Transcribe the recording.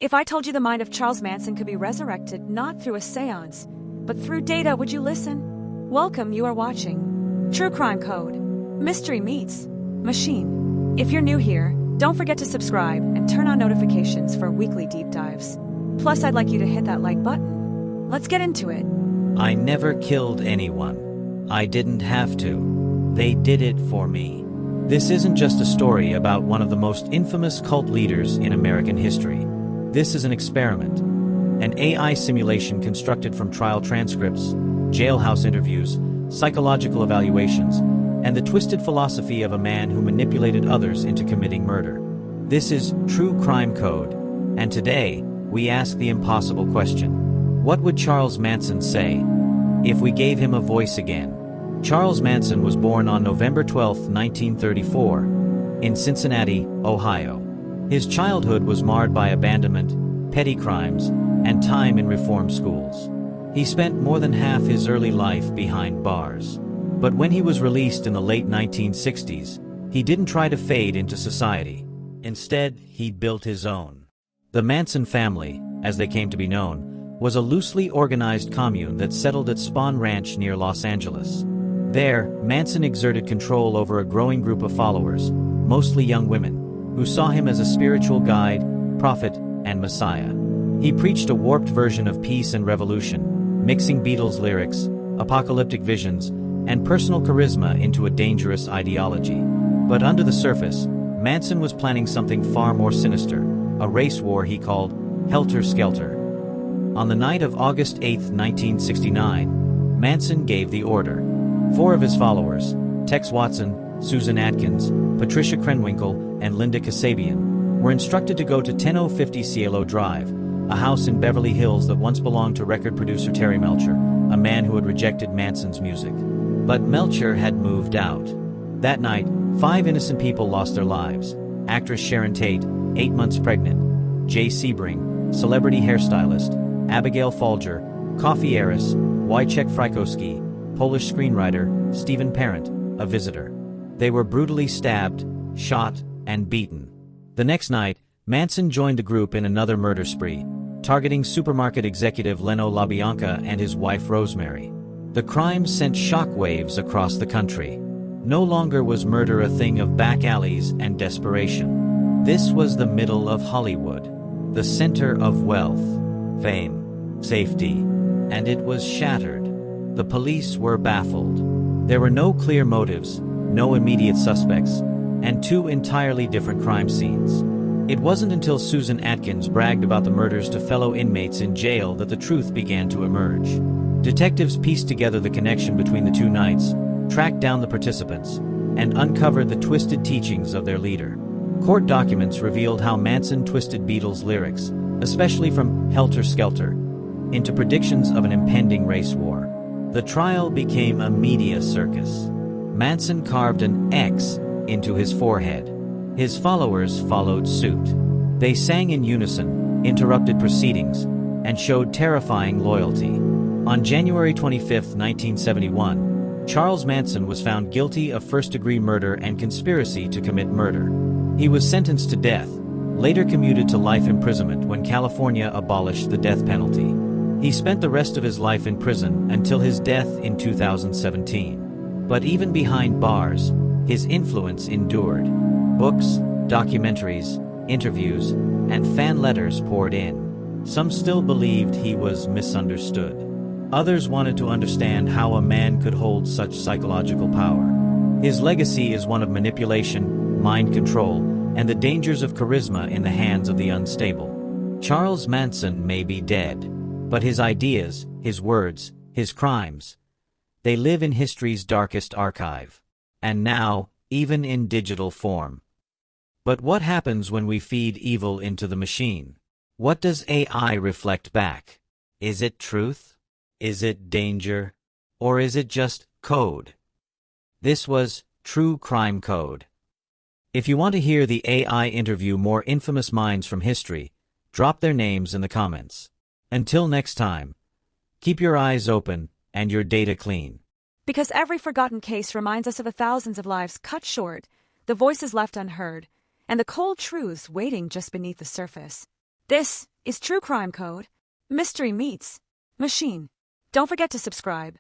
If I told you the mind of Charles Manson could be resurrected not through a seance, but through data, would you listen? Welcome, you are watching True Crime Code. Mystery meets machine. If you're new here, don't forget to subscribe and turn on notifications for weekly deep dives. Plus, I'd like you to hit that like button. Let's get into it. I never killed anyone. I didn't have to. They did it for me. This isn't just a story about one of the most infamous cult leaders in American history. This is an experiment. An AI simulation constructed from trial transcripts, jailhouse interviews, psychological evaluations, and the twisted philosophy of a man who manipulated others into committing murder. This is True Crime Code, and today, we ask the impossible question. What would Charles Manson say if we gave him a voice again? Charles Manson was born on November 12, 1934, in Cincinnati, Ohio. His childhood was marred by abandonment, petty crimes, and time in reform schools. He spent more than half his early life behind bars. But when he was released in the late 1960s, he didn't try to fade into society. Instead, he built his own. The Manson Family, as they came to be known, was a loosely organized commune that settled at Spahn Ranch near Los Angeles. There, Manson exerted control over a growing group of followers, mostly young women, who saw him as a spiritual guide, prophet, and messiah. He preached a warped version of peace and revolution, mixing Beatles lyrics, apocalyptic visions, and personal charisma into a dangerous ideology. But under the surface, Manson was planning something far more sinister, a race war he called Helter Skelter. On the night of August 8, 1969, Manson gave the order. 4 of his followers, Tex Watson, Susan Atkins, Patricia Krenwinkel, and Linda Kasabian, were instructed to go to 10050 Cielo Drive, a house in Beverly Hills that once belonged to record producer Terry Melcher, a man who had rejected Manson's music. But Melcher had moved out. That night, 5 innocent people lost their lives. Actress Sharon Tate, 8 months pregnant, Jay Sebring, celebrity hairstylist, Abigail Folger, coffee heiress, Wojciech Frykowski, Polish screenwriter, Stephen Parent, a visitor. They were brutally stabbed, shot, and beaten. The next night, Manson joined the group in another murder spree, targeting supermarket executive Leno LaBianca and his wife Rosemary. The crime sent shockwaves across the country. No longer was murder a thing of back alleys and desperation. This was the middle of Hollywood, the center of wealth, fame, safety, and it was shattered. The police were baffled. There were no clear motives, no immediate suspects, and 2 entirely different crime scenes. It wasn't until Susan Atkins bragged about the murders to fellow inmates in jail that the truth began to emerge. Detectives pieced together the connection between the 2 nights, tracked down the participants, and uncovered the twisted teachings of their leader. Court documents revealed how Manson twisted Beatles lyrics, especially from Helter Skelter, into predictions of an impending race war. The trial became a media circus. Manson carved an X into his forehead. His followers followed suit. They sang in unison, interrupted proceedings, and showed terrifying loyalty. On January 25, 1971, Charles Manson was found guilty of first-degree murder and conspiracy to commit murder. He was sentenced to death, later commuted to life imprisonment when California abolished the death penalty. He spent the rest of his life in prison until his death in 2017. But even behind bars, his influence endured. Books, documentaries, interviews, and fan letters poured in. Some still believed he was misunderstood. Others wanted to understand how a man could hold such psychological power. His legacy is one of manipulation, mind control, and the dangers of charisma in the hands of the unstable. Charles Manson may be dead, but his ideas, his words, his crimes, they live in history's darkest archive. And now, even in digital form. But what happens when we feed evil into the machine? What does AI reflect back? Is it truth? Is it danger? Or is it just code? This was True Crime Code. If you want to hear the AI interview more infamous minds from history, drop their names in the comments. Until next time, keep your eyes open and your data clean. Because every forgotten case reminds us of the thousands of lives cut short, the voices left unheard, and the cold truths waiting just beneath the surface. This is True Crime Code. Mystery meets machine. Don't forget to subscribe.